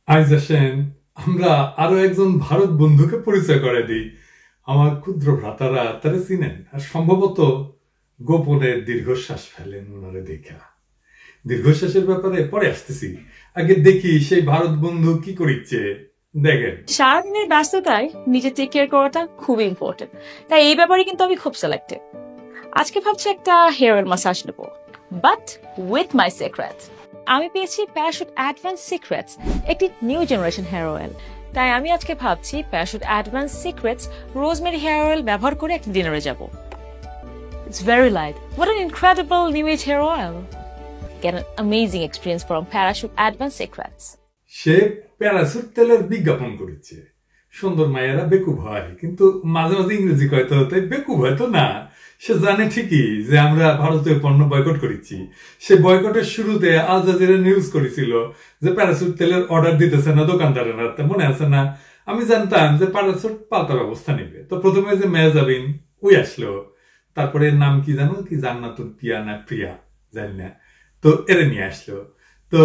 আইজ আসেন আমরা আরো একজন ভারত বন্ধুকে পরিচয় করে দিই। আমার ক্ষুদ্র ভ্রাতারা তারা চিনেন আর সম্ভবত গোপনে দীর্ঘশ্বাস ফেলেন ওনারে দেখা। দীর্ঘশ্বাসের ব্যাপারে পরে আসতেছি, আগে দেখি সেই ভারত বন্ধু কি করিচ্ছে। দেখেন, সারাদিনের ব্যস্ততায় নিজে টেক কেয়ার করাটা খুবই ইম্পর্টেন্ট, তাই এই ব্যাপারে কিন্তু আমি খুব সিলেক্টেড। আজকে ভাবছি একটা হেয়ার অয়েল মাসাজ নেব, বাট উইথ মাই সিক্রেট। আমি পেয়েছি প্যারাশুট অ্যাডভান্স সিক্রেটস, একটি নিউ জেনারেশন হেয়ার অয়েল। তাই আমি আজকে ভাবছি Parachute advance secrets rosemary hair oil ব্যবহার করে একটা ডিনারে যাব। It's very light. What an incredible new age hair oil. Get an amazing experience from Parachute Advanced Secrets. Say parachute তেলের বিজ্ঞাপন করেছে। সুন্দর মায়েরা বেকুব হয়, কিন্তু মাঝে মাঝে ইংরেজি কয়তো তাই বেকুব হয়তো না। সে জানে ঠিকই যে আমরা ভারতীয় পণ্য বয়কট করেছি। সে বয়কটের শুরুতে আল জাজিরা নিউজ করেছিল যে প্যারাসুট তেলের অর্ডার দিতেছে না দোকানদারেরা। মনে আছে না? আমি জানতাম যে প্যারাসুট পাল্টা ব্যবস্থা নেবে। তো প্রথমে যে মেজাবিন ওই আসলো, তারপরে নাম কি জানো, কি জান্নাতুল পিয়া না প্রিয়া জানি না, তো এরা নিয়ে আসলো। তো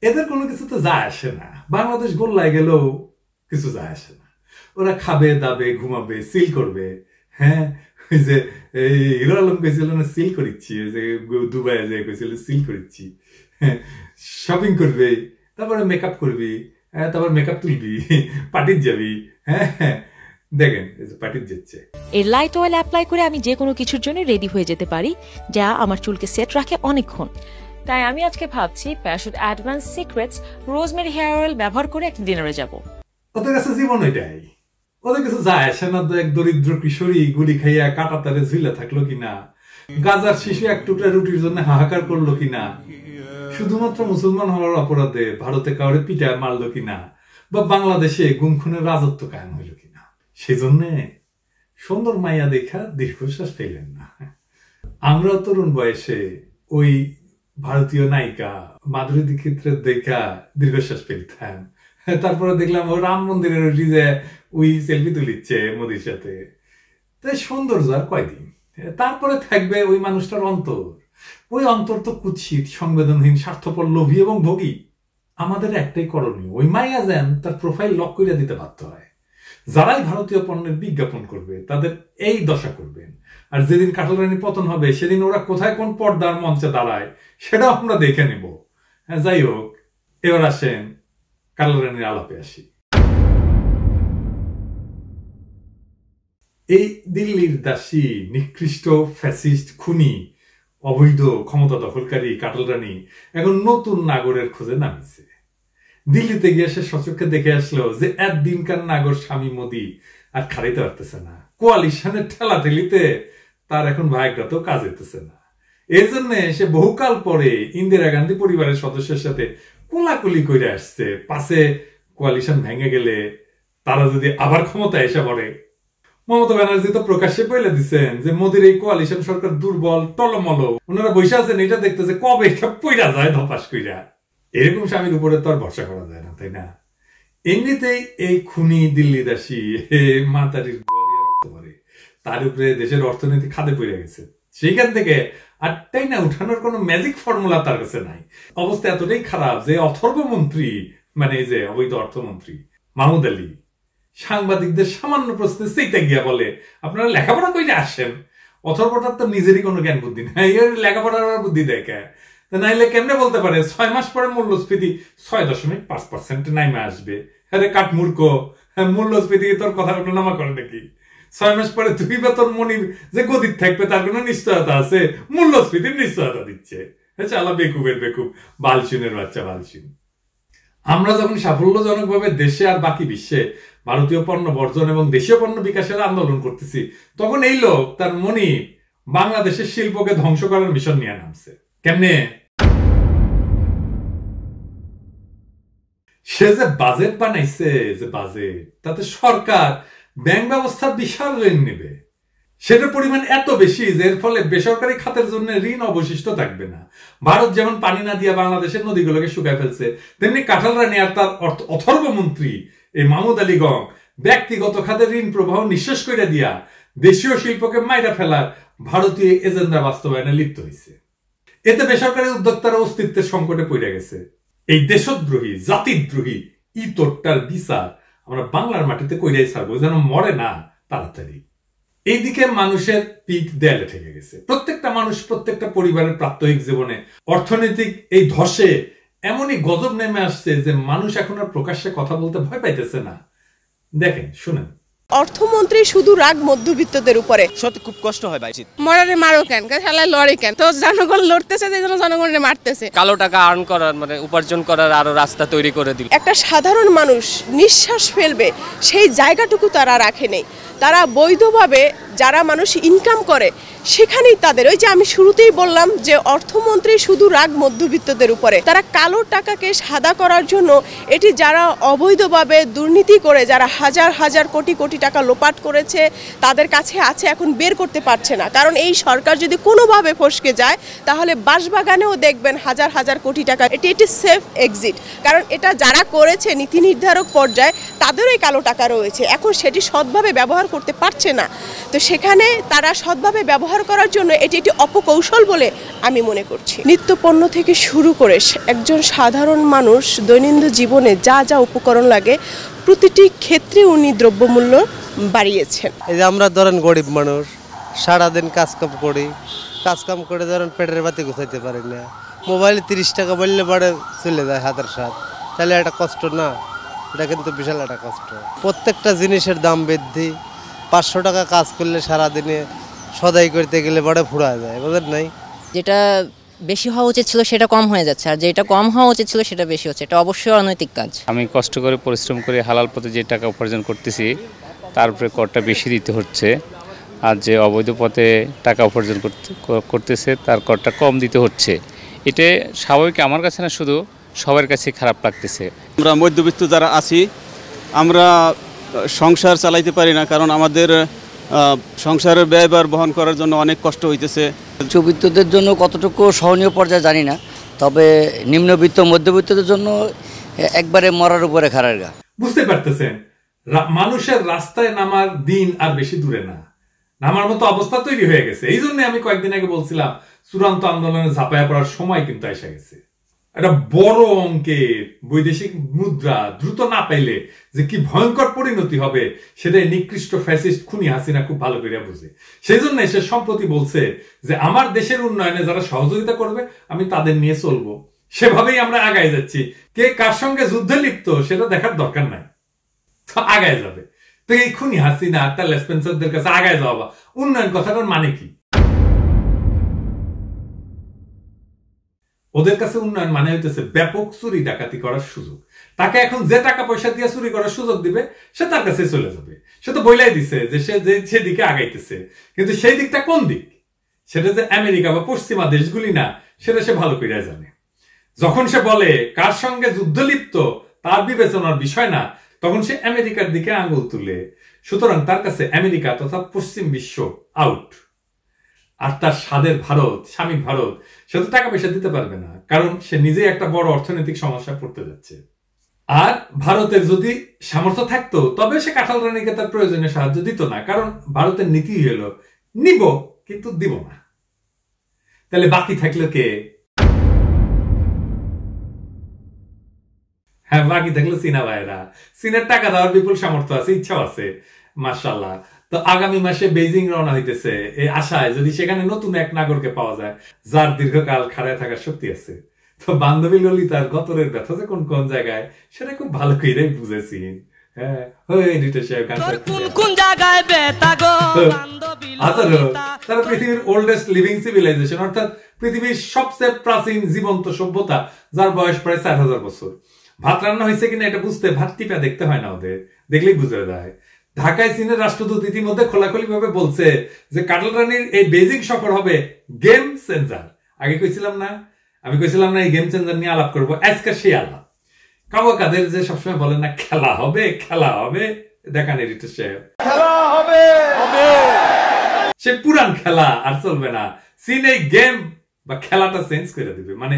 এদের কোনো কিছু তো যায় আসে না, বাংলাদেশ গোল্লায় গেলেও কিছু যায় আসে না। ওরা খাবে দাবে ঘুমাবে সিল করবে। হ্যাঁ, ওই যে হিরো আলম কইছিল না সিল করিচ্ছি, ওই যে দুবাই যে কইছিল সিল করিচ্ছি। শপিং করবে, তারপরে মেকআপ করবি, তারপর মেকআপ তুলবি, পার্টির যাবি। হ্যাঁ দেখেন পার্টির যাচ্ছে। এই লাইট অয়েল অ্যাপ্লাই করে আমি যে কোনো কিছুর জন্য রেডি হয়ে যেতে পারি, যা আমার চুলকে সেট রাখে অনেকক্ষণ। তাই আমি আজকে ভাবছি Parachute advance secrets rosemary hair oil ব্যবহার করে একটা ডিনারে যাব। ওদের কাছে জীবন ওইটাই, ওদের কিছু যায় আসে না। এক দরিদ্র কিশোরী গুলি খাইয়া কাটা তারে ঝুলে থাকলো কিনা, গাজার শিশু এক টুকরা রুটির জন্য হাহাকার করলো কিনা, শুধুমাত্র মুসলমান হওয়ার অপরাধে ভারতে কাউরে পিটায় মারলো কিনা, বা বাংলাদেশে গুম খুনের রাজত্ব কায়েম হইল কিনা। সেজন্য সুন্দর মাইয়া দেখা দীর্ঘশ্বাস পেলেন না। আমরা তরুণ বয়সে ওই ভারতীয় নায়িকা মাধুরী দীক্ষিতের দেখা দীর্ঘশ্বাস পেলতাম। তারপরে দেখলাম ও রাম মন্দিরের ওই সেলফি তুলিচ্ছে মোদির সাথে। তাই সৌন্দর্য আর কয়দিন, তারপরে থাকবে ওই মানুষটার অন্তর। ওই অন্তর তো কুৎসিত, সংবেদনহীন, স্বার্থপর, লোভী এবং ভোগী। আমাদের একটাই করণীয়, ওই মাইয়া যেন তার প্রোফাইল লক করে দিতে বাধ্য হয়। যারাই ভারতীয় পণ্যের বিজ্ঞাপন করবে তাদের এই দশা করবেন। আর যেদিন কাটল রানী পতন হবে সেদিন ওরা কোথায় কোন পর্দার মঞ্চে দাঁড়ায় সেটাও আমরা দেখে নেব। হ্যাঁ, যাই হোক, এবার আসেন কাটল রানীর আলাপে আসি। এই দিল্লির দাসী, নিকৃষ্ট, ফ্যাসিস্ট, খুনি, অবৈধ ক্ষমতা দখলকারী কাটল রানী এখন নতুন নাগরের খোঁজে নামিছে। দিল্লিতে গিয়ে সে সচক্ষে দেখে আসলো যে একদিনকার নাগর স্বামী মোদী আর খাড়াইতে পারতেছে না। কোয়ালিশনের ঠেলাঠেলিতে তার এখন ভাগ্যটা তো কাজ হইতেছে না। এর জন্য সে বহুকাল পরে ইন্দিরা গান্ধী পরিবারের সদস্যের সাথে কোলাকুলি করে আসছে। পাশে কোয়ালিশন ভেঙে গেলে তারা যদি আবার ক্ষমতা এসে পড়ে। মমতা ব্যানার্জি তো প্রকাশ্যে বলে দিচ্ছেন যে মোদীর এই কোয়ালিশন সরকার দুর্বল, টলমল। ওনারা বসে আছেন এটা দেখতেছে কবে এটা পইরা যায় ধপাস কইরা। এরকম স্বামীর উপরে তো আর ভরসা করা যায় না, তাই না? এমনিতেই এই খুনি দিল্লি দাসী মাতারির করে, তার উপরে দেশের অর্থনীতি খাদে পড়ে গেছে। সেইখান থেকে আটটাই না উঠানোর কোনো ম্যাজিক ফর্মুলা তার কাছে নাই। অবস্থা এতটাই খারাপ যে অথর্ব মন্ত্রী, মানে যে অবৈধ অর্থমন্ত্রী মাহমুদ আলী, সাংবাদিকদের সামান্য প্রশ্নে সেইটা গিয়া বলে আপনারা লেখাপড়া করে আসেন। অথর্বটার তো নিজেরই কোনো জ্ঞান বুদ্ধি নাই, লেখাপড়ার বুদ্ধি দেখে। নাইলে কেমনে বলতে পারে 6 মাস পরে মূল্যস্ফীতি 6.5% নাইমে আসবে? আরে কাঠমূর্খ, মূল্যস্ফীতি তোর কথা কোনো নামা করে নাকি? 6 মাস পরে তুই বা তোর মনির যে গদির থাকবে তার কোনো নিশ্চয়তা আছে? মূল্যস্ফীতির নিশ্চয়তা দিচ্ছে। চালা বেকুবের বেকুব, বালসিনের বাচ্চা বালসিন। আমরা যখন সাফল্যজনকভাবে দেশে আর বাকি বিশ্বে ভারতীয় পণ্য বর্জন এবং দেশীয় পণ্য বিকাশের আন্দোলন করতেছি, তখন এই লোক তার মনি বাংলাদেশের শিল্পকে ধ্বংস করার মিশন নিয়ে নামছে। কেমনে? সে যে বাজেট বানাইছে, যে বাজেট, তাতে সরকার ব্যাংক ব্যবস্থার বিশাল ঋণ নেবে। সেটার পরিমাণ এত বেশি যে এর ফলে বেসরকারি খাতের জন্য ঋণ অবশিষ্ট থাকবে না। ভারত যেমন পানি না দিয়া বাংলাদেশের নদীগুলোকে শুকায় ফেলছে, তেমনি কাঁঠাল রানী আর তার অথর্ব মন্ত্রী এই মাহমুদ আলী গং ব্যক্তিগত খাতের ঋণ প্রবাহ নিঃশেষ করে দিয়া দেশীয় শিল্পকে মাইরা ফেলার ভারতীয় এজেন্ডা বাস্তবায়নে লিপ্ত হয়েছে। এতে বেসরকারি উদ্যোক্তারা অস্তিত্বের সংকটে পড়ে গেছে। এই দেশদ্রোহী, জাতিদ্রোহী, ইতরটার বিচার আমরা বাংলার মাটিতে কইরাই ছাড়বো, যেন মরে না তাড়াতাড়ি। এইদিকে মানুষের পিঠ দেয়ালে ঠেকে গেছে। প্রত্যেকটা মানুষ, প্রত্যেকটা পরিবারের প্রাত্যহিক জীবনে অর্থনৈতিক এই ধসে এমনই গজব নেমে আসছে যে মানুষ এখন আর প্রকাশ্যে কথা বলতে ভয় পাইতেছে না। দেখেন, শুনেন। অর্থমন্ত্রী শুধু রাগ মধ্যবিত্তদের উপরে। সত্যি খুব কষ্ট হয় ভাই। মরারে মারো কেন, খেলায় লড়ে কেন? তো জনগণ লড়তেছে, যে জনগণের মারতেছে। কালো টাকা আর্ন করার মানে উপার্জন করার আরো রাস্তা তৈরি করে দিল। একটা সাধারণ মানুষ নিঃশ্বাস ফেলবে সেই জায়গাটুকু তারা রাখে নেই। তারা বৈধভাবে যারা মানুষ ইনকাম করে সেখানেই তাদের, ওই যে আমি শুরুতেই বললাম যে অর্থমন্ত্রী শুধু রাগ মধ্যবিত্তদের উপরে। তারা কালো টাকাকে সাদা করার জন্য, এটি যারা অবৈধভাবে দুর্নীতি করে, যারা হাজার হাজার কোটি কোটি টাকা লোপাট করেছে, তাদের কাছে আছে, এখন বের করতে পারছে না। কারণ এই সরকার যদি কোনোভাবে ফসকে যায় তাহলে বাঁশবাগানেও দেখবেন হাজার হাজার কোটি টাকা। এটি সেফ এক্সিট, কারণ এটা যারা করেছে নীতি নির্ধারক পর্যায়ে তাদেরই কালো টাকা রয়েছে। এখন সেটি সৎভাবে ব্যবহার করতে পারছে না, তো সেখানে তারা সৎভাবে ব্যবহার করার জন্য এটি একটি অপকৌশল বলে আমি মনে করছি। নিত্যপণ্য থেকে শুরু করে একজন সাধারণ মানুষ দৈনন্দিন জীবনে যা যা উপকরণ লাগে প্রতিটি ক্ষেত্রে উনি দ্রব্যমূল্য বাড়িয়েছেন। এই যে আমরা ধরেন গরিব মানুষ, সারাদিন কাজকাম করি, কাজকাম করে ধরেন পেটের বাতি গুছাইতে পারি না, মোবাইলে 30 টাকা বললে পরে চলে যায় হাতের সাথ, তাহলে একটা কষ্ট না? এটা কিন্তু বিশাল একটা কষ্ট। প্রত্যেকটা জিনিসের দাম বৃদ্ধি। 500 টাকা কাজ করলে সারাদিনে সদাই করতে গেলে বড় ফুরা যায়, বুঝলেন নাই? যেটা বেশি হওয়া উচিত ছিল সেটা কম হয়ে যাচ্ছে, আর যেটা কম হওয়া উচিত ছিল সেটা বেশি হচ্ছে। এটা অবশ্যই অনৈতিক কাজ। আমি কষ্ট করে পরিশ্রম করে হালাল পথে যে টাকা উপার্জন করতেছি তার উপরে করটা বেশি দিতে হচ্ছে, আর যে অবৈধ পথে টাকা উপার্জন করতেছে তার করটা কম দিতে হচ্ছে। এটা স্বাভাবিক, আমার কাছে না, শুধু সবার কাছে খারাপ লাগতেছে। আমরা মধ্যবিত্ত যারা আছি, আমরা সংসার চালাইতে পারি না, কারণ আমাদের সংসারের ব্যয়ভার বহন করার জন্য অনেক কষ্ট হইতেছে। উচ্চবিত্তদের জন্য কতটুকু সহনীয় পর্যায়ে জানি না, তবে নিম্নবিত্ত মধ্যবিত্তদের জন্য একবারে মরার উপরে খাড়ার গা। বুঝতে পারতেছেন, মানুষের রাস্তায় নামার দিন আর বেশি দূরে না, নামার মতো অবস্থা তৈরি হয়ে গেছে। এই জন্য আমি কয়েকদিন আগে বলছিলাম চূড়ান্ত আন্দোলনে ঝাঁপায়া পড়ার সময় কিন্তু এসে গেছে। একটা বড় অঙ্কের বৈদেশিক মুদ্রা দ্রুত না পাইলে যে কি ভয়ঙ্কর পরিণতি হবে সেটাই নিকৃষ্ট ফ্যাসিস্ট খুনি হাসিনা খুব ভালো করে বুঝে। সেই জন্য সে সম্প্রতি বলছে যে আমার দেশের উন্নয়নে যারা সহযোগিতা করবে আমি তাদের নিয়ে চলবো। সেভাবেই আমরা আগায় যাচ্ছি। কে কার সঙ্গে যুদ্ধে লিপ্ত সেটা দেখার দরকার নাই, তো আগায় যাবে। তো এই খুনি হাসিনা তার লেসপেন্সারদের কাছে আগায় যাওয়া, উন্নয়ন কথাটার মানে কি? ওদের কাছে উন্নয়ন মানে হইতেছে ব্যাপক চুরি ডাকাতি করার সুযোগ। তাকে এখন যে টাকা পয়সা দিয়ে চুরি করার সুযোগ দিবে সে তার কাছে চলে যাবে। সে তো বইলাই দিছে যে সে সেদিকে আগাইতেছে, কিন্তু সেই দিকটা কোন দিক সেটা যে আমেরিকা বা পশ্চিমা দেশগুলি না, সেটা সে ভালো করে জানে। যখন সে বলে কার সঙ্গে যুদ্ধ লিপ্ত তার বিবেচনার বিষয় না, তখন সে আমেরিকার দিকে আঙুল তুলে। সুতরাং তার কাছে আমেরিকা তথা পশ্চিম বিশ্ব আউট। আর তার স্বাদের ভারত, স্বামী ভারত, সে তো টাকা পয়সা দিতে পারবে না, কারণ সে নিজেই একটা বড় অর্থনৈতিক সমস্যায় পড়তে যাচ্ছে। আর ভারতের যদি সামর্থ্য থাকতো তবে সে কাঁঠাল রানীকে তার প্রয়োজনীয় সাহায্য দিত না, কারণ ভারতের নীতি হলো নিব কিন্তু দিব না। তাহলে বাকি থাকলো কে? হ্যাঁ, বাকি থাকলো চীনা ভাইরা। চীনের টাকা দেওয়ার বিপুল সামর্থ্য আছে, ইচ্ছাও আছে, মাশাআল্লাহ। তো আগামী মাসে বেইজিং রওনা হইতেছে এই আশায় যদি সেখানে নতুন এক নাগরকে পাওয়া যায় যার দীর্ঘকাল খাড়ায় থাকার শক্তি আছে। তো বান্ধবী ললিতার গতরের ব্যথা যে কোন কোন জায়গায় সেটা খুব ভালো করে বুঝেছি। হ্যাঁ, তারা পৃথিবীর ওল্ডেস্ট লিভিং সিভিলাইজেশন, অর্থাৎ পৃথিবীর সবচেয়ে প্রাচীন জীবন্ত সভ্যতা, যার বয়স প্রায় 4000 বছর। ভাত রান্না হয়েছে কিনা এটা বুঝতে ভাত টিপা দেখতে হয় না, ওদের দেখলেই বুঝে যায়। ঢাকায় চীনের রাষ্ট্রদূত ইতিমধ্যে খোলাখুলি ভাবে বলছে যে কাটাল রানীর এই বেজিং সফর হবে গেম চেঞ্জার। আগে কইছিলাম না, আমি কইছিলাম না এই গেম চেঞ্জার নিয়ে আলাপ করবো। আজকে সেই আলাপ। কাবা কাদের যে সবসময় বলেন না খেলা হবে খেলা হবে, দেখান এডিটর সাহেব, খেলা হবে সে পুরান খেলা আর চলবে না। চীন এই গেম বা খেলাটা চেঞ্জ করে দিবে, মানে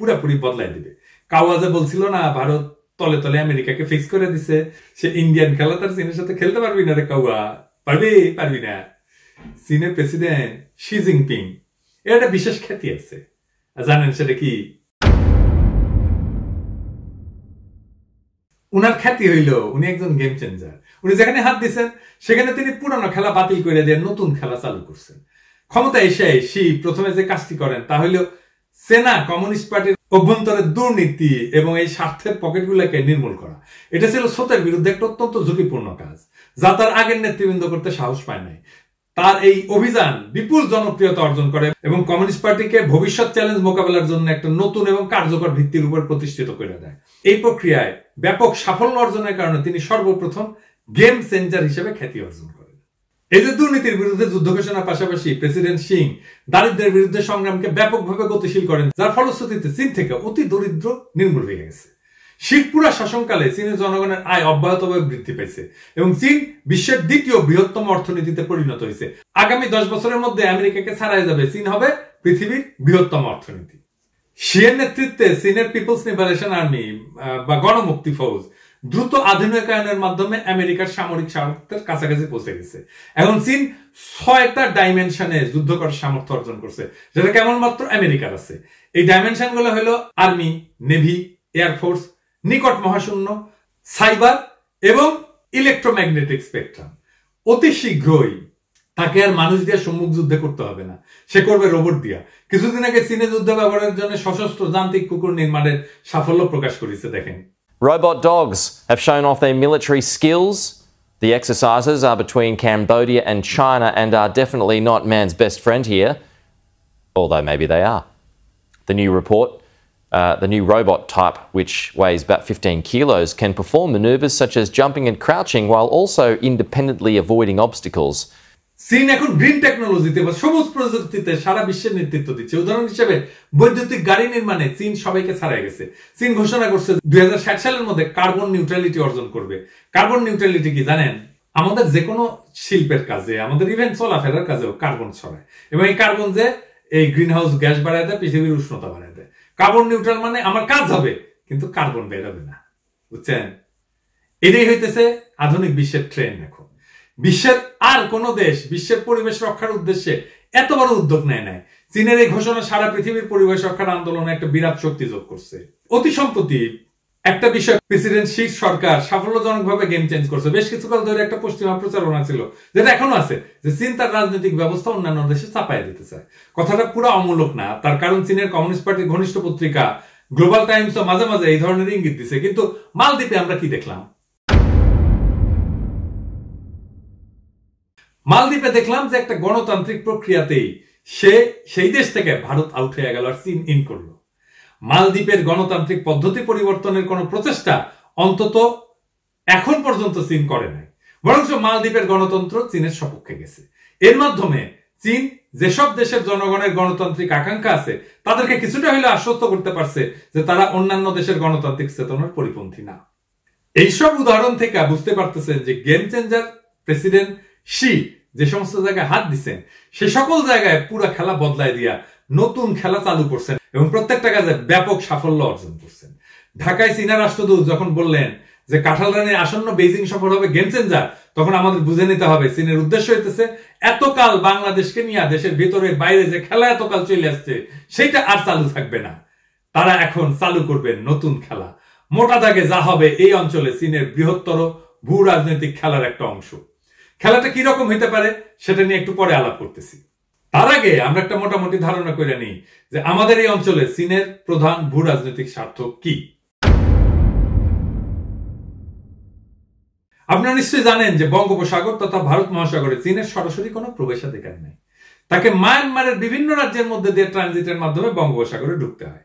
পুরাপুরি বদলাই দিবে। কাওয়াজে বলছিল না ভারত তলে তলে আমেরিকাকে ফিক্স করে দিছে, সে ইন্ডিয়ান খেলা তার চীনের সাথে খেলতে পারবি না রে কাউয়া, পারবি না। চীনের প্রেসিডেন্ট শি জিনপিং এর একটা বিশেষ খ্যাতি আছে, জানেন সেটা কি? উনার খ্যাতি হইল উনি একজন গেম চেঞ্জার। উনি যেখানে হাত দিচ্ছেন সেখানে তিনি পুরানো খেলা বাতিল করে দিয়ে নতুন খেলা চালু করছেন। ক্ষমতা এসে শি প্রথমে যে কাজটি করেন তা হইল সেনা কমিউনিস্ট পার্টির অভ্যন্তরের দুর্নীতি এবং এই স্বার্থের পকেটগুলোকে নির্মূল করা। এটা ছিল স্রোতের বিরুদ্ধে একটা অত্যন্ত ঝুঁকিপূর্ণ কাজ, যা তার আগের নেতৃবৃন্দ করতে সাহস পায় নাই। তার এই অভিযান বিপুল জনপ্রিয়তা অর্জন করে এবং কমিউনিস্ট পার্টিকে ভবিষ্যৎ চ্যালেঞ্জ মোকাবেলার জন্য একটা নতুন এবং কার্যকর ভিত্তির উপর প্রতিষ্ঠিত করে দেয়। এই প্রক্রিয়ায় ব্যাপক সাফল্য অর্জনের কারণে তিনি সর্বপ্রথম গেম চেঞ্জার হিসেবে খ্যাতি অর্জন করেন। এই যে দুর্নীতির বিরুদ্ধে যুদ্ধ ঘোষণার পাশাপাশি প্রেসিডেন্ট সিং দারিদ্রের বিরুদ্ধে সংগ্রামকে ব্যাপকভাবে গতিশীল করেন, যার ফলশ্রুতিতে চীন থেকে অতি দরিদ্র নির্মূল হয়ে গেছে। শিখপুরা শাসনকালে চীনের জনগণের আয় অব্যাহতভাবে বৃদ্ধি পেয়েছে এবং চীন বিশ্বের দ্বিতীয় বৃহত্তম অর্থনীতিতে পরিণত হয়েছে। আগামী 10 বছরের মধ্যে আমেরিকাকে ছাড়াই যাবে, চীন হবে পৃথিবীর বৃহত্তম অর্থনীতি। শিয়ের নেতৃত্বে চীনের পিপলস লিবারেশন আর্মি বা গণমুক্তি ফৌজ দ্রুত আধুনিকায়নের মাধ্যমে আমেরিকার সামরিক সামর্থ্যের কাছাকাছি পৌঁছে গেছে। এখন চীন 6টা ডাইমেনশনে যুদ্ধ করার সামর্থ্য অর্জন করছে, যেটা কেবলমাত্র আমেরিকার আছে। এই ডাইমেনশন গুলো হলো আর্মি, নেভি, এয়ারফোর্স, নিকট মহাশূন্য, সাইবার এবং ইলেকট্রোম্যাগনেটিক স্পেকট্রাম। অতি শীঘ্রই তাকে আর মানুষ দিয়ে সম্মুখ যুদ্ধে করতে হবে না, সে করবে রোবট দিয়া। কিছুদিন আগে চীনে যুদ্ধ ব্যবহারের জন্য সশস্ত্র যান্ত্রিক কুকুর নির্মাণের সাফল্য প্রকাশ করেছে। দেখেন, robot dogs have shown off their military skills. The exercises are between Cambodia and China and are definitely not man's best friend here, although maybe they are. The new report, the new robot type, which weighs about 15 kilos, can perform maneuvers such as jumping and crouching while also independently avoiding obstacles. চীন এখন green টেকনোলজিতে বা সবুজ প্রযুক্তিতে সারা বিশ্বের নেতৃত্ব দিচ্ছে। উদাহরণ হিসেবে বৈদ্যুতিক গাড়ি নির্মাণে চীন সবাইকে ছাড়াই গেছে। চীন ঘোষণা করছে 2060 সালের মধ্যে কার্বন নিউট্রালিটি অর্জন করবে। কার্বন নিউট্রালিটি কি জানেন? আমাদের যে কোনো শিল্পের কাজে, আমাদের ইভেন চলাফেরার কাজেও কার্বন ছড়ায় এবং এই কার্বন যে এই গ্রিন হাউস গ্যাস বাড়ায় দেয়, পৃথিবীর উষ্ণতা বাড়ায় দেয়। কার্বন নিউট্রাল মানে আমার কাজ হবে কিন্তু কার্বন বেরোবে না, বুঝছেন? এটাই হইতেছে আধুনিক বিশ্বের ট্রেন্ড। এখন বিশ্বের আর কোন দেশ বিশ্বের পরিবেশ রক্ষার উদ্দেশ্যে এত বড় উদ্যোগ নেয় নাই। চীনের এই ঘোষণা সারা পৃথিবীর পরিবেশ রক্ষার আন্দোলনে একটা বিরাট শক্তি যোগ করছে। অতি সম্প্রতি একটা বিষয় প্রেসিডেন্ট শি সরকার সাফল্যজনকভাবে গেম চেঞ্জ করছে। বেশ কিছুকাল ধরে একটা পশ্চিমা প্রচারণা ছিল, যেটা এখনো আছে, যে চীন তার রাজনৈতিক ব্যবস্থা অন্যান্য দেশে চাপাইয়া দিতে চায়। কথাটা পুরো অমূলক না, তার কারণ চীনের কমিউনিস্ট পার্টির ঘনিষ্ঠ পত্রিকা গ্লোবাল টাইমসও মাঝে মাঝে এই ধরনের ইঙ্গিত দিছে। কিন্তু মালদ্বীপে আমরা কি দেখলাম? মালদ্বীপে দেখলাম যে একটা গণতান্ত্রিক প্রক্রিয়াতেই সেই দেশ থেকে ভারত আউট হয়ে গেল আর চীন ইন করলো। মালদ্বীপের গণতান্ত্রিক পদ্ধতি পরিবর্তনের কোন প্রচেষ্টা অন্তত এখন পর্যন্ত চীন করে নাই, বরং মালদ্বীপের গণতন্ত্র চীনের সপক্ষে গেছে। এর মাধ্যমে চীন যেসব দেশের জনগণের গণতান্ত্রিক আকাঙ্ক্ষা আছে তাদেরকে কিছুটা হলে আশ্বস্ত করতে পারছে যে তারা অন্যান্য দেশের গণতান্ত্রিক চেতনার পরিপন্থী না। এইসব উদাহরণ থেকে বুঝতে পারতেছেন যে গেম চেঞ্জার প্রেসিডেন্ট শি যে সমস্ত জায়গায় হাত দিচ্ছেন সে সকল জায়গায় পুরো খেলা বদলায় দিয়া নতুন খেলা চালু করছেন এবং প্রত্যেকটা কাজে ব্যাপক সাফল্য অর্জন করছেন। ঢাকায় চীনা রাষ্ট্রদূত যখন বললেন যে কাঁঠাল রানীর আসন্ন বেইজিং সফর হবে গেম চেঞ্জার, তখন আমাদের বুঝে নিতে হবে চীনের উদ্দেশ্য হইতেছে এতকাল বাংলাদেশকে নিয়ে দেশের ভেতরে বাইরে যে খেলা এতকাল চলে আসছে সেটা আর চালু থাকবে না। তারা এখন চালু করবেন নতুন খেলা। মোটা দাগে যা হবে এই অঞ্চলে চীনের বৃহত্তর ভূ রাজনৈতিক খেলার একটা অংশ। খেলাটা কি রকম হইতে পারে সেটা নিয়ে একটু পরে আলাপ করতেছি। তার আগে আমরা একটা মোটামুটি ধারণা করে নিই যে আমাদের এই অঞ্চলে চীনের প্রধান ভূ রাজনৈতিক স্বার্থ কি। আপনারা নিশ্চয়ই জানেন যে বঙ্গোপসাগর তথা ভারত মহাসাগরে চীনের সরাসরি কোনো প্রবেশাধিকার নেই। তাকে মায়ানমারের বিভিন্ন রাজ্যের মধ্যে দিয়ে ট্রানজিটের মাধ্যমে বঙ্গোপসাগরে ঢুকতে হয়।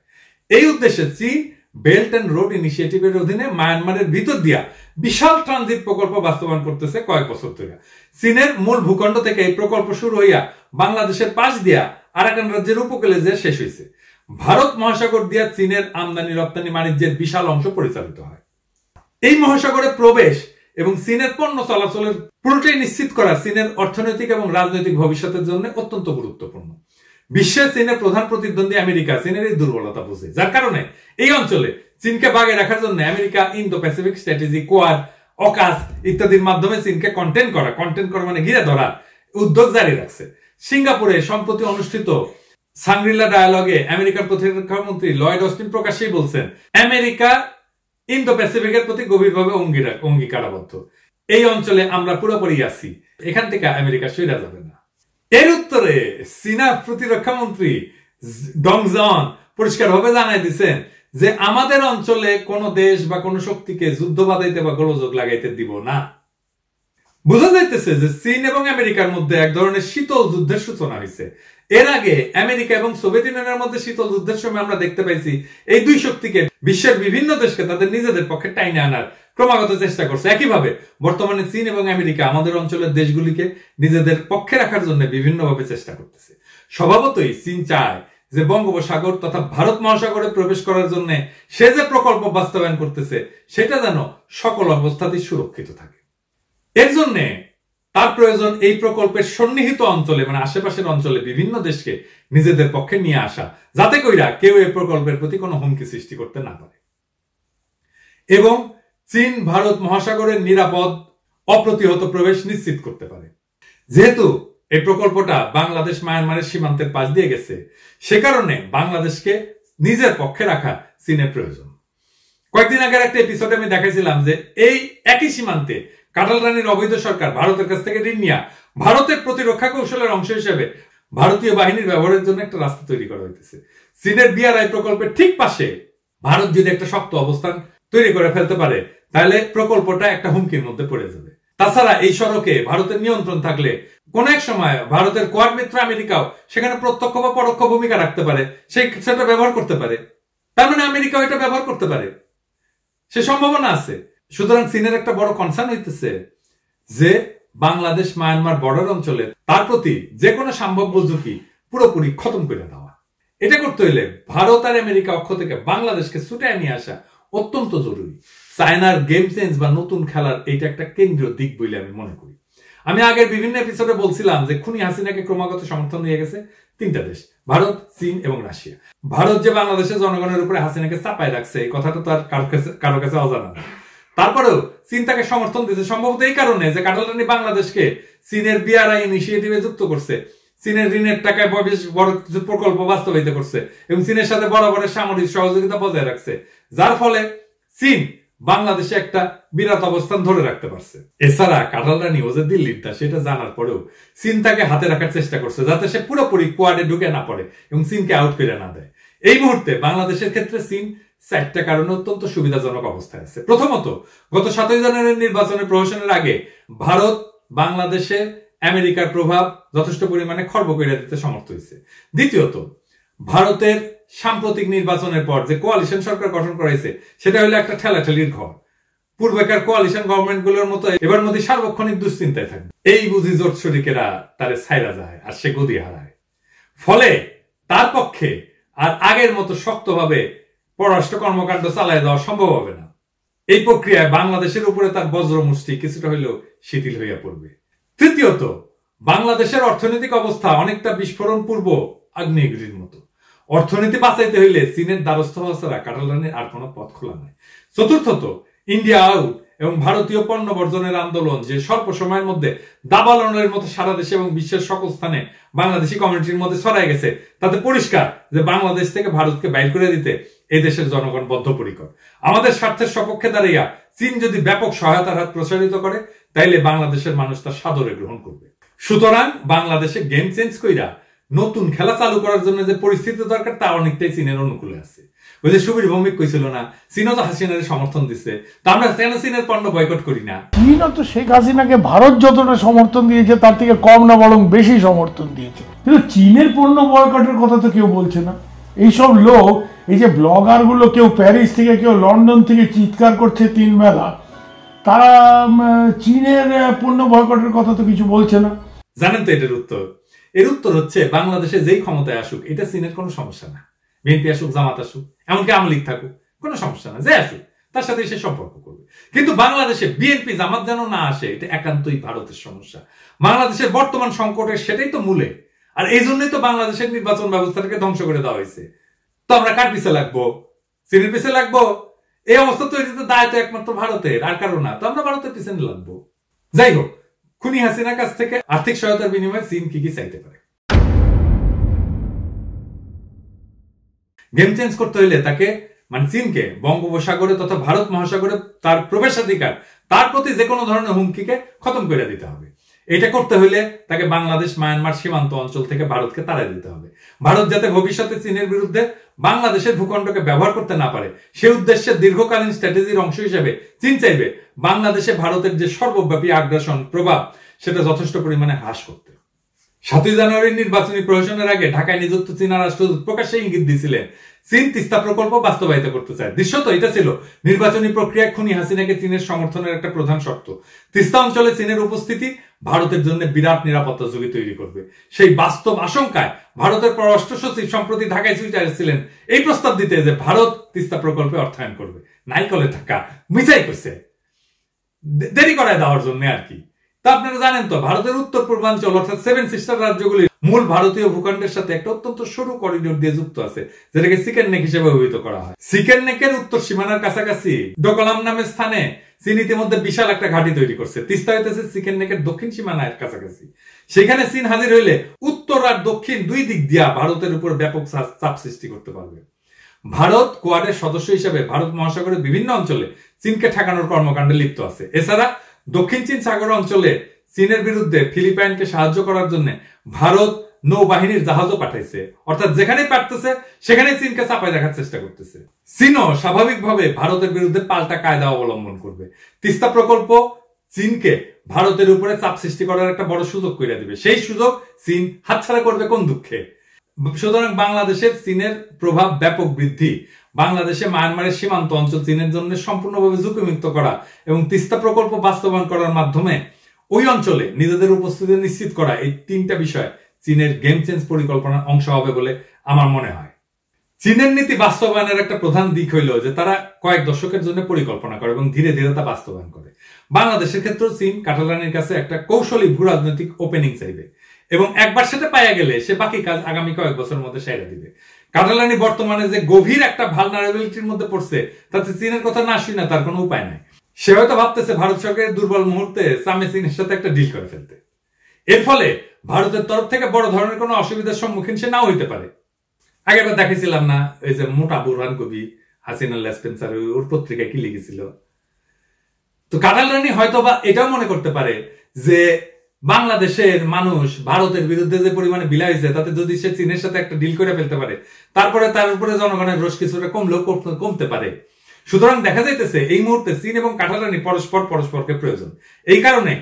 এই উদ্দেশ্যে চীন বেল্ট এন্ড রোড ইনিশিয়েটিভের অধীনে মায়ানমারের ভিতর দিয়া বিশাল ট্রানজিট প্রকল্প বাস্তবায়ন করতেছে কয়েক বছর ধরে। চীনের মূল ভূখণ্ড থেকে এই প্রকল্প শুরু হইয়া বাংলাদেশের পাশ দিয়া আরাকান রাজ্যের উপকূলে যে শেষ হয়েছে। ভারত মহাসাগর দিয়া চীনের আমদানি রপ্তানি বাণিজ্যের বিশাল অংশ পরিচালিত হয়। এই মহাসাগরে প্রবেশ এবং চীনের পণ্য চলাচলের পুরোটাই নিশ্চিত করা চীনের অর্থনৈতিক এবং রাজনৈতিক ভবিষ্যতের জন্য অত্যন্ত গুরুত্বপূর্ণ। বিশ্বে চীনের প্রধান প্রতিদ্বন্দ্বী আমেরিকা চীনের এই দুর্বলতা বুঝে, যার কারণে এই অঞ্চলে চীনকে বাগে রাখার জন্য America Indo Pacific strategy, quad, AUKUS ইত্যাদির মাধ্যমে চীনকে কন্টেন্ট করা মানে ঘিরে ধরা উদ্যোগ জারি রাখছে। সিঙ্গাপুরে সম্প্রতি অনুষ্ঠিত সাংগ্রিলা ডায়ালগে আমেরিকার প্রতিরক্ষা মন্ত্রী লয়েড অস্টিন প্রকাশ্যেই বলছেন আমেরিকা ইন্দো প্যাসিফিকের প্রতি গভীরভাবে অঙ্গীকারাবদ্ধ। এই অঞ্চলে আমরা পুরোপুরি আছি, এখান থেকে আমেরিকা সইরা যাবে না। এর উত্তরে চীনা প্রতিরক্ষা মন্ত্রী ডং জন পরিষ্কারভাবে জানাই দিচ্ছেন যে আমাদের অঞ্চলে কোন দেশ বা কোন শক্তিকে যুদ্ধ বাধাইতে বা গোলযোগ লাগাইতে দিব না। বোঝা যাইতেছে যে চীন এবং আমেরিকার মধ্যে এক ধরনের শীতল যুদ্ধের সূচনা হয়েছে। এর আগে আমেরিকা এবং সোভিয়েত ইউনিয়নের মধ্যে শীতল যুদ্ধের সময় আমরা দেখতে পাইছি এই দুই শক্তিকে বিশ্বের বিভিন্ন দেশকে তাদের নিজেদের পক্ষে টাইনে আনার ক্রমাগত চেষ্টা করছে। একইভাবে বর্তমানে চীন এবং আমেরিকা আমাদের অঞ্চলের দেশগুলিকে নিজেদের পক্ষে রাখার জন্য বিভিন্নভাবে চেষ্টা করতেছে। স্বভাবতই চীন চায় যে বঙ্গোপসাগর তথা ভারত মহাসাগরে প্রবেশ করার জন্য সে যে প্রকল্প বাস্তবায়ন করতেছে সেটা যেন সকল অবস্থাতেই সুরক্ষিত থাকে। এর জন্য তার প্রয়োজন এই প্রকল্পের সন্নিহিত অঞ্চলে মানে আশেপাশের অঞ্চলে বিভিন্ন দেশকে নিজেদের পক্ষে নিয়ে আসা, যাতে কইরা কেউ এই প্রকল্পের প্রতি কোনো হুমকি সৃষ্টি করতে না পারে এবং চীন ভারত মহাসাগরের নিরাপদ অপ্রতিহত প্রবেশ নিশ্চিত করতে পারে। যেহেতু এই প্রকল্পটা বাংলাদেশ মায়ানমারের সীমান্তের পাশ দিয়ে গেছে, সে কারণে বাংলাদেশকে নিজের পক্ষে রাখা চীনের প্রয়োজন। কয়েকদিন আগের একটা এপিসোডে আমি দেখাইছিলাম যে এই একই সীমান্তে কাটাল রানীর অবৈধ সরকার ভারতের কাছ থেকে ঋণ নিয়ে ভারতের প্রতিরক্ষা কৌশলের অংশ হিসেবে ভারতীয় বাহিনীর ব্যবহারের জন্য একটা রাস্তা তৈরি করা হইতেছে। চীনের বিআরআই প্রকল্পের ঠিক পাশে ভারত যদি একটা শক্ত অবস্থান তৈরি করে ফেলতে পারে তাহলে প্রকল্পটা একটা হুমকির মধ্যে পড়ে যাবে। তাছাড়া এই সড়কে ভারতের নিয়ন্ত্রণ থাকলে কোন এক সময় ভারতের কোয়াড মিত্র আমেরিকাও সেখানে প্রত্যক্ষ বা পরোক্ষ ভূমিকা রাখতে পারে, সেটা ব্যবহার করতে পারে। তার মানে আমেরিকাও এটা ব্যবহার করতে পারে, সে সম্ভাবনা আছে। সুতরাং চীনের একটা বড় কনসার্ন হইতেছে যে বাংলাদেশ মায়ানমার বর্ডার অঞ্চলে তার প্রতি যে কোনো সম্ভাব্য ঝুঁকি পুরোপুরি খতম করে দেওয়া। এটা করতে হইলে ভারত আর আমেরিকা অক্ষ থেকে বাংলাদেশকে ছুটায় নিয়ে আসা অত্যন্ত জরুরি। চায়নার গেম চেঞ্জ বা নতুন খেলার এইটা একটা কেন্দ্রীয় দিক বলে আমি মনে করি। আমি আগের বিভিন্ন এপিসোডে বলছিলাম যে খুনি হাসিনাকে ক্রমাগত সমর্থন দিয়ে গেছে তিনটা দেশ, ভারত, চীন এবং রাশিয়া। ভারত যে বাংলাদেশের জনগণের উপরে হাসিনাকে চাপায় রাখছে এই কথাটা তো আর কারো কাছে অজানা না। তারপরেও চীন তাকে সমর্থন দিয়েছে সম্ভবত এই কারণে যে কাটাল রানী বাংলাদেশকে চীনের বিআরআই ইনিশিয়েটিভে যুক্ত করছে, চীনের ঋণের টাকায় বেশ বড় কিছু প্রকল্প বাস্তবায়িত করছে এবং চীনের সাথে বরাবরের সামরিক সহযোগিতা বজায় রাখছে, যার ফলে চীন বাংলাদেশে একটা বিরাট অবস্থান ধরে রাখতে পারছে। এছাড়া কাটাল রানী ও যে দিল্লির দাস সেটা জানার পরেও চীন তাকে হাতে রাখার চেষ্টা করছে যাতে সে পুরোপুরি কোয়াডে ঢুকে না পড়ে এবং চীনকে আউট করে না দেয়। এই মুহূর্তে বাংলাদেশের ক্ষেত্রে চীন চারটা কারণে অত্যন্ত সুবিধাজনক অবস্থায় আছে। প্রথমত, গত 7 জানুয়ারির নির্বাচনে প্রহসনের আগে ভারত বাংলাদেশে আমেরিকার প্রভাব যথেষ্ট পরিমাণে খর্ব করে দিতে সমর্থ হয়েছে। দ্বিতীয়ত, ভারতের সাম্প্রতিক নির্বাচনের পর যে কোয়ালিশন সরকার গঠন করাইছে সেটা হলো একটা ঠেলাঠেলির ঘর। পূর্বেকার কোয়ালিশন গভর্নমেন্ট গুলোর মতো এবার মধ্যে সার্বক্ষণিক দুশ্চিন্তায় থাকবে। এই বুঝি জোট শরিকেরা তারে ছাইরা যায় আর সে গদি হারায়। ফলে তার পক্ষে আর আগের মতো শক্তভাবে পররাষ্ট্র কর্মকাণ্ড চালায় দেওয়া সম্ভব হবে না। এই প্রক্রিয়ায় বাংলাদেশের উপরে তার বজ্রমুষ্টি কিছুটা হইলেও শিথিল হইয়া পড়বে। তৃতীয়ত, বাংলাদেশের অর্থনৈতিক অবস্থা অনেকটা বিস্ফোরণ পূর্ব আগ্নেয়গিরির মতো। অর্থনীতি বাঁচাইতে হইলে চীনের দ্বারস্থ হওয়া ছাড়া কাটাল রানীর আর কোনো পথ খোলা নাই। চতুর্থত, ইন্ডিয়া আউট এবং ভারতীয় পণ্য বর্জনের আন্দোলন যে স্বল্প সময়ের মধ্যে দাবালনের মতো সারা দেশে এবং বিশ্বের সকল স্থানে বাংলাদেশি কমিউনিটির মধ্যে ছড়ায় গেছে, তাতে পরিষ্কার যে বাংলাদেশ থেকে ভারতকে বাইর করে দিতে এই দেশের জনগণ বদ্ধপরিকর। আমাদের স্বার্থের সপক্ষে দাঁড়িয়ে চীন যদি ব্যাপক সহায়তার হাত প্রসারিত করে তাইলে বাংলাদেশের মানুষ তার সাদরে গ্রহণ করবে। সুতরাং বাংলাদেশে গেম চেঞ্জ কইরা নতুন খেলা চালু করার জন্য যে পরিস্থিতি দরকার তা অনেকটাই চীনের অনুকূলে আছে। ওই যে সুবীর ভৌমিক কইছিল না, চীনও তো হাসিনার সমর্থন দিচ্ছে, তা আমরা কেন চীনের পণ্য বয়কট করি না? চীনও তো শেখ হাসিনাকে ভারত যতটা সমর্থন দিয়েছে তার থেকে কম না বরং বেশি সমর্থন দিয়েছে, কিন্তু চীনের পণ্য বয়কটের কথা তো কেউ বলছে না। এইসব লোক, এই যে ব্লগার গুলো, কেউ প্যারিস থেকে কেউ লন্ডন থেকে চিৎকার করছে 3 বেলা, তারা চীনের পণ্য বয়কটের কথা তো কিছু বলছে না। জানেন তো এটার উত্তর? এর উত্তর হচ্ছে বাংলাদেশে যেই ক্ষমতায় আসুক এটা চীনের কোনো সমস্যা না। বিএনপি আসুক, জামাত আসুক, এমনকি আওয়ামী লীগ থাকুক, কোনো সমস্যা না, যে আসুক তার সাথে সে সম্পর্ক করবে। কিন্তু বাংলাদেশে বিএনপি জামাত যেন না আসে এটা একান্তই ভারতের সমস্যা। বাংলাদেশের বর্তমান সংকটের সেটাই তো মূলে, আর এই জন্যই তো বাংলাদেশের নির্বাচন ব্যবস্থাটাকে ধ্বংস করে দেওয়া হয়েছে। তো আমরা কার পিছে লাগবো? চীনের পিছে লাগবো? এই অবস্থা তৈরিতে দায় তো একমাত্র ভারতের, আর কারো না। তো আমরা ভারতের পিছনে লাগবো। যাই হোক, খুনি হাসিনার কাছ থেকে আর্থিক সহায়তার বিনিময়ে চীন কি কি চাইতে পারে? গেম চেঞ্জ করতে হইলে তাকে মানে চীনকে বঙ্গোপসাগরে তথা ভারত মহাসাগরে তার প্রবেশাধিকার, তার প্রতি যে কোনো ধরনের হুমকিকে খতম করে দিতে হবে। এটা করতে হলে তাকে বাংলাদেশ মায়ানমার সীমান্ত অঞ্চল থেকে ভারতকে তাড়াই দিতে হবে। ভারত যাতে ভবিষ্যতে চীনের বিরুদ্ধে বাংলাদেশের ভূখণ্ডকে ব্যবহার করতে না পারে, সে উদ্দেশ্যে দীর্ঘকালীন স্ট্র্যাটেজির অংশ হিসেবে চীন চাইবে বাংলাদেশে ভারতের যে সর্বব্যাপী আগ্রাসন প্রভাব সেটা যথেষ্ট পরিমাণে হ্রাস করতে। 7 জানুয়ারির নির্বাচনী প্রহসনের আগে ঢাকায় নিযুক্ত চীনা রাষ্ট্রদূত প্রকাশ্যে ইঙ্গিত দিয়েছিলেন চীন তিস্তা প্রকল্প বাস্তবায়িত করতে চায়। দৃশ্যত এটা ছিল নির্বাচনী প্রক্রিয়ায় খুনি হাসিনাকে চীনের সমর্থনের একটা প্রধান শর্ত। তিস্তা অঞ্চলে চীনের উপস্থিতি ভারতের জন্য বিরাট নিরাপত্তা ঝুঁকি তৈরি করবে। সেই বাস্তব আশঙ্কায় ভারতের পররাষ্ট্র সচিব সম্প্রতি ঢাকায় ছুটে আসছিলেন এই প্রস্তাব দিতে যে ভারত তিস্তা প্রকল্পে অর্থায়ন করবে। নাইকলে থাকা মিছাই করছে, দেরি করায় দেওয়ার জন্য আর কি। তা আপনারা জানেন তো, ভারতের উত্তর পূর্বাঞ্চল অর্থাৎ 7 সিস্টার রাজ্যগুলি মূল ভারতীয় ভূখণ্ডের সাথে একটা অত্যন্ত সরু করিডোর দিয়ে যুক্ত আছে, যেটাকে চিকেন নেক হিসেবে অভিহিত করা হয়। চিকেন নেকের উত্তর সীমানার কাছাকাছি ডোকলাম নামের স্থানে চীন ইতিমধ্যে বিশাল একটা ঘাঁটি তৈরি করছে। তিস্তা হইতেছে চিকেন নেকের দক্ষিণ সীমানার কাছাকাছি। সেখানে চীন হাজির হইলে উত্তর আর দক্ষিণ দুই দিক দিয়া ভারতের উপর ব্যাপক চাপ সৃষ্টি করতে পারবে। ভারত কোয়াডের সদস্য হিসেবে ভারত মহাসাগরের বিভিন্ন অঞ্চলে চীনকে ঠেকানোর কর্মকাণ্ডে লিপ্ত আছে। এছাড়া দক্ষিণ চীন সাগর অঞ্চলে চীনের বিরুদ্ধে ফিলিপাইনকে সাহায্য করার জন্য ভারত নৌবাহিনীর জাহাজও পাঠাইছে। অর্থাৎ যেখানে পারতেছে সেখানে চীনকে চাপাই রাখার চেষ্টা করতেছে। চীনও স্বাভাবিকভাবে ভারতের বিরুদ্ধে পাল্টা কায়দা অবলম্বন করবে। তিস্তা প্রকল্প চীনকে ভারতের উপরে চাপ সৃষ্টি করার একটা বড় সুযোগ করে দিবে। সেই সুযোগ চীন হাতছাড়া করবে কোন দুঃখে। সুতরাং বাংলাদেশের চীনের প্রভাব ব্যাপক বৃদ্ধি, বাংলাদেশে মায়ানমারের সীমান্ত অঞ্চল চীনের জন্য সম্পূর্ণভাবে ঝুঁকিমুক্ত করা এবং তিস্তা প্রকল্প বাস্তবায়ন করার মাধ্যমে ওই অঞ্চলে নিজেদের উপস্থিতি নিশ্চিত করা, এই 3টা বিষয় চীনের গেম চেঞ্জ পরিকল্পনার অংশ হবে বলে আমার মনে হয়। চীনের নীতি বাস্তবায়নের একটা প্রধান দিক হইল যে তারা কয়েক দশকের জন্য পরিকল্পনা করে এবং ধীরে ধীরে তা বাস্তবায়ন করে। বাংলাদেশের ক্ষেত্রে চীন কাটালানির কাছে একটা কৌশলী ভূ রাজনৈতিক ওপেনিং চাইবে এবং একবার সেটা পাইয়া গেলে সে বাকি কাজ আগামী কয়েক বছরের মধ্যে সেরে দিবে। কাটালানি বর্তমানে যে গভীর একটা ভালনারেবিলিটির মধ্যে পড়ছে, তাতে চীনের কথা না শুনে তার কোনো উপায় নাই। সে হয়তো ভাবতেছে ভারত সরকারের দুর্বল মুহূর্তে চামে চীনের সাথে একটা ডিল করে ফেলতে। এর ফলে ভারতের তরফ থেকে বড় ধরনের কোনো অসুবিধার সম্মুখীন সে নাও হইতে পারে। আগেরবার দেখেছিলাম না, ওই যে মোটা বুরহান কবি হাসিনা লেসপেন্সার ওর পত্রিকায় কি লিখেছিল। তো কাটালানি হয়তো বা এটাও মনে করতে পারে যে বাংলাদেশের মানুষ ভারতের বিরুদ্ধে যে পরিমাণে বিলা হয়েছে, তাতে যদি সে চীনের সাথে একটা ডিল করে ফেলতে পারে, তারপরে তার উপরে জনগণের রোষ কিছুটা কমলেও কমতে পারে। সুতরাং দেখা যাইতেছে এই মুহূর্তে চীন এবং কাটালানি পরস্পরকে প্রয়োজন। এই কারণে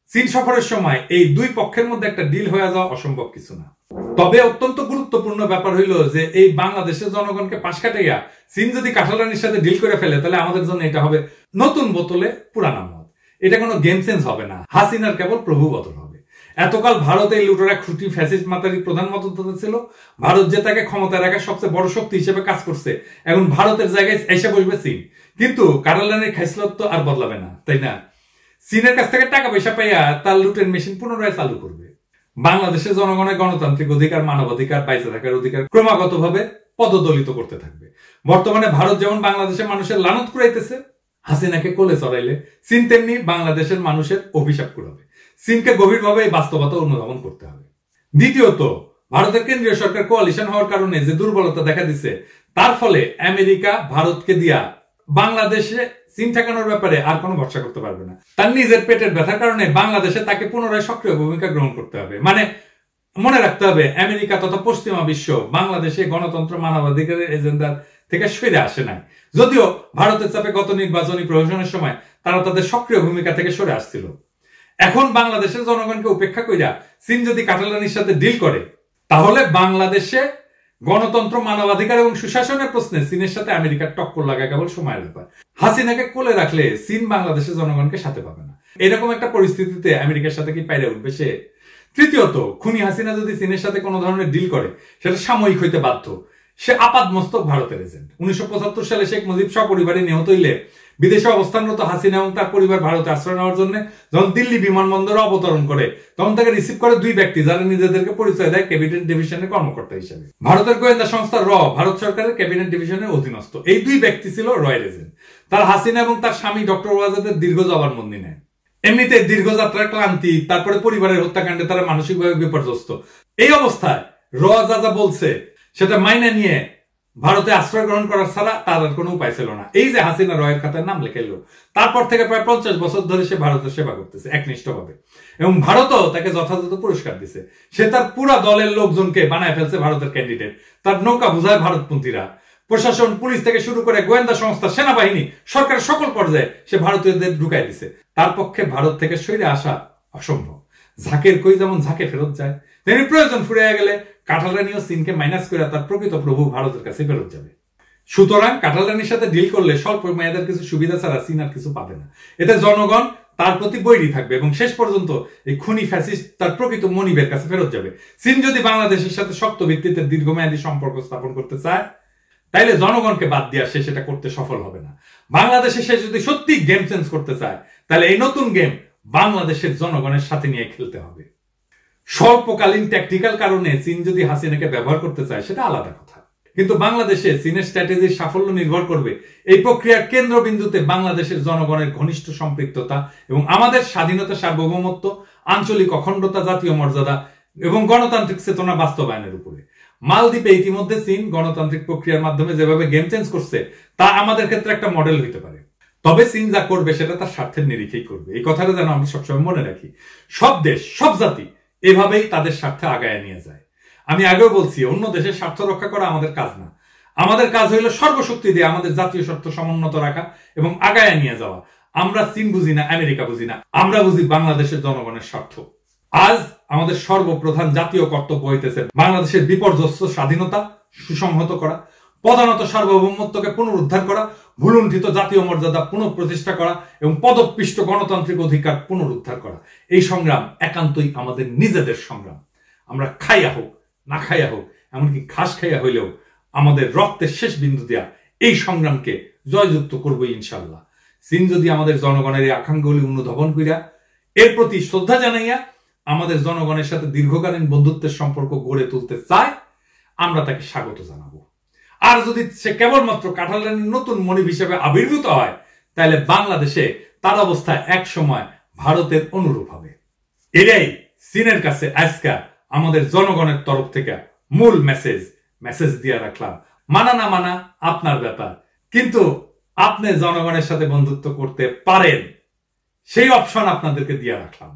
চীন সফরের সময় এই দুই পক্ষের মধ্যে একটা ডিল হয়ে যাওয়া অসম্ভব কিছু না। তবে অত্যন্ত গুরুত্বপূর্ণ ব্যাপার হইল যে এই বাংলাদেশের জনগণকে পাশ কাটাইয়া চীন যদি কাটালানির সাথে ডিল করে ফেলে, তাহলে আমাদের জন্য এটা হবে নতুন বোতলে পুরানা মদ। এটা কোনো গেম চেঞ্জ হবে না, হাসিনার কেবল প্রভু বদল হবে। এতকাল ভারত এই লুটেরা খুঁটি ফ্যাসিস্ট মাতারি প্রধান মতদাতা ছিল। ভারত যে তাকে ক্ষমতায় রাখার সবচেয়ে বড় শক্তি হিসেবে কাজ করছে, এখন ভারতের জায়গায় এসে বসবে চীন। কিন্তু কাটালানির খাইসলত তো আর বদলাবে না, তাই না? চীনের কাছ থেকে টাকা পয়সা পাইয়া তার লুটের মেশিন পুনরায় চালু করবে। বাংলাদেশের জনগণের গণতান্ত্রিক অধিকার, মানবাধিকার, বাইচে থাকার অধিকার ক্রমাগতভাবে পদদলিত করতে থাকবে। বর্তমানে ভারত যেমন বাংলাদেশের মানুষের লানত কুড়াইতেছে, হাসিনাকে কোলে চড়াইলে চীন তেমনি বাংলাদেশের মানুষের অভিশাপ কুড়াবে। চীনকে গভীরভাবে এই বাস্তবতা অনুধাবন করতে হবে। দ্বিতীয়ত, ভারতের কেন্দ্রীয় সরকার কোয়ালিশন হওয়ার কারণে যে দুর্বলতা দেখা দিচ্ছে, তার ফলে আমেরিকা ভারতকে দিয়া বাংলাদেশে চীন ঠেকানোর ব্যাপারে আর কোনো ভরসা করতে পারবে না। তার নিজের পেটের ব্যথার কারণে বাংলাদেশে তাকে পুনরায় সক্রিয় ভূমিকা গ্রহণ করতে হবে। মানে মনে রাখতে হবে, আমেরিকা তথা পশ্চিমা বিশ্ব বাংলাদেশে গণতন্ত্র মানবাধিকারের এজেন্ডার থেকে সরে আসে নাই। যদিও ভারতের চাপে গত নির্বাচনী প্রহসনের সময় তারা তাদের সক্রিয় ভূমিকা থেকে সরে আসছিল। এখন বাংলাদেশের জনগণকে উপেক্ষা কইরা চীন যদি কাটালানির সাথে ডিল করে, তাহলে বাংলাদেশে গণতন্ত্র, মানবাধিকার এবং সুশাসনের প্রশ্নে চীনের সাথে আমেরিকার টক্কর লাগা কেবল সময়ের ব্যাপার। হাসিনাকে কোলে রাখলে চীন বাংলাদেশের জনগণকে সাথে পাবে না। এরকম একটা পরিস্থিতিতে আমেরিকার সাথে কি পাইরে উঠবে সে? তৃতীয়ত, খুনি হাসিনা যদি চীনের সাথে কোনো ধরনের ডিল করে, সেটা সাময়িক হইতে বাধ্য। সে আপাদমস্তক ভারতের এজেন্ট। 1975 সালে শেখ মুজিব সপরিবারে নিহত হইলে বিদেশে অবস্থানরত হাসিনা এবং তার পরিবার ভারতে আশ্রয় নেওয়ার জন্য যখন দিল্লি বিমানবন্দরে অবতরণ করে, তখন তাকে রিসিভ করে দুই ব্যক্তি, যারা নিজেদেরকে পরিচয় দেয় ক্যাবিনেট ডিভিশনের কর্মকর্তা হিসেবে। ভারতের গোয়েন্দা সংস্থা র ভারত সরকারের ক্যাবিনেট ডিভিশনের অধীনস্থ। এই দুই ব্যক্তি ছিল রয়্যাল এজেন্ট। তার হাসিনা এবং তার স্বামী ডক্টর ওয়াজেদের দীর্ঘ জবানবন্দি নেয়। এমনিতে দীর্ঘযাত্রার ক্লান্তি, তারপরে পরিবারের হত্যাকাণ্ডে তারা মানসিকভাবে বিপর্যস্ত। এই অবস্থায় র যা যা বলছে সেটা মাইনে নিয়ে ভারতে আশ্রয় গ্রহণ করার ছাড়া তার আর কোনো উপায় ছিল না। এই যে হাসিনা রয়ের খাতায় নাম লেখাইলো, তারপর থেকে প্রায় 50 বছর ধরে সে ভারতের সেবা করতেছে একনিষ্ঠভাবে, এবং ভারতও তাকে যথাযথ পুরস্কার দিছে। সে তার পুরা দলের লোকজনকে বানায় ফেলছে ভারতের ক্যান্ডিডেট। তার নৌকা বুঝায় ভারতপন্থীরা, প্রশাসন, পুলিশ থেকে শুরু করে গোয়েন্দা সংস্থা, সেনাবাহিনী, সরকারের সকল পর্যায়ে সে ভারতীয়দের ঢুকাই দিছে। তার পক্ষে ভারত থেকে সরে আসা অসম্ভব। ঝাঁকের কই যেমন ঝাঁকে ফেরত যায়, তেমনি প্রয়োজন ফুরিয়ে গেলে কাঁঠালরানিও চীনকে মাইনাস করে তার প্রকৃত প্রভু ভারতের কাছে ফেরত যাবে। সুতরাং কাঁঠালরানির সাথে ডিল করলে স্বল্প মেয়াদের কিছু সুবিধা ছাড়া চীন আর কিছু পাবে না। এতে জনগণ তার প্রতি বৈরী থাকবে এবং শেষ পর্যন্ত এই খুনি ফ্যাসিস্ট তার প্রকৃত মনিবের কাছে ফেরত যাবে। চীন যদি বাংলাদেশের সাথে শক্ত ভিত্তিতে দীর্ঘমেয়াদী সম্পর্ক স্থাপন করতে চায়, তাইলে জনগণকে বাদ দিয়ে সে সেটা করতে সফল হবে না। বাংলাদেশে সে যদি সত্যি গেম চেঞ্জ করতে চায়, তাহলে এই নতুন গেম বাংলাদেশের জনগণের সাথে নিয়ে খেলতে হবে। স্বল্পকালীন ট্যাকটিক্যাল কারণে চীন যদি হাসিনাকে ব্যবহার করতে চায়, সেটা আলাদা কথা। কিন্তু বাংলাদেশে চীনের স্ট্র্যাটেজির সাফল্য নির্ভর করবে এই প্রক্রিয়ার কেন্দ্রবিন্দুতে বাংলাদেশের জনগণের ঘনিষ্ঠ সম্পৃক্ততা এবং আমাদের স্বাধীনতা, সার্বভৌমত্ব, আঞ্চলিক অখণ্ডতা, জাতীয় মর্যাদা এবং গণতান্ত্রিক চেতনা বাস্তবায়নের উপরে। মালদ্বীপে ইতিমধ্যে চীন গণতান্ত্রিক প্রক্রিয়ার মাধ্যমে যেভাবে গেম চেঞ্জ করছে, তা আমাদের ক্ষেত্রে একটা মডেল হইতে পারে। তবে চীন যা করবে সেটা তার স্বার্থের নিরিখেই করবে। এই কথাটা যেন আমি সবসময় মনে রাখি। সব দেশ, সব জাতি এভাবেই তাদের স্বার্থে আগায় নিয়ে যায়। আমি আগেও বলছি, অন্য দেশের স্বার্থ রক্ষা করা আমাদের কাজ না। আমাদের কাজ হইল সর্বশক্তি দিয়ে আমাদের জাতীয় স্বার্থ সমুন্নত রাখা এবং আগায় নিয়ে যাওয়া। আমরা চীন বুঝি না, আমেরিকা বুঝি না, আমরা বুঝি বাংলাদেশের জনগণের স্বার্থ। আজ আমাদের সর্বপ্রধান জাতীয় কর্তব্য হইতেছে বাংলাদেশের বিপর্যস্ত স্বাধীনতা সুসংহত করা, প্রধানত সার্বভৌমত্বকে পুনরুদ্ধার করা, ভুলুণ্ঠিত জাতীয় মর্যাদা পুনঃপ্রতিষ্ঠা করা এবং পদপিষ্ট গণতান্ত্রিক অধিকার পুনরুদ্ধার করা। এই সংগ্রাম একান্তই আমাদের নিজেদের সংগ্রাম। আমরা খাইয়া হোক, না খাইয়া হোক, এমনকি ঘাস খাইয়া হইলেও আমাদের রক্তের শেষ বিন্দু দেয়া এই সংগ্রামকে জয়যুক্ত করবো ইনশাল্লাহ। চীন যদি আমাদের জনগণের এই আকাঙ্ক্ষাগুলি অনুধাবন করিয়া এর প্রতি শ্রদ্ধা জানাইয়া আমাদের জনগণের সাথে দীর্ঘকালীন বন্ধুত্বের সম্পর্ক গড়ে তুলতে চায়, আমরা তাকে স্বাগত জানাবো। আর যদি সে কেবলমাত্র কাঁঠালরানির নতুন মনিব হিসেবে আবির্ভূত হয়, তাহলে বাংলাদেশে তার অবস্থা এক সময় ভারতের অনুরূপ হবে। এটাই চীনের কাছে আজকে আমাদের জনগণের তরফ থেকে মূল মেসেজ দিয়ে রাখলাম। মানা না মানা আপনার ব্যাপার, কিন্তু আপনি জনগণের সাথে বন্ধুত্ব করতে পারেন, সেই অপশন আপনাদেরকে দিয়ে রাখলাম।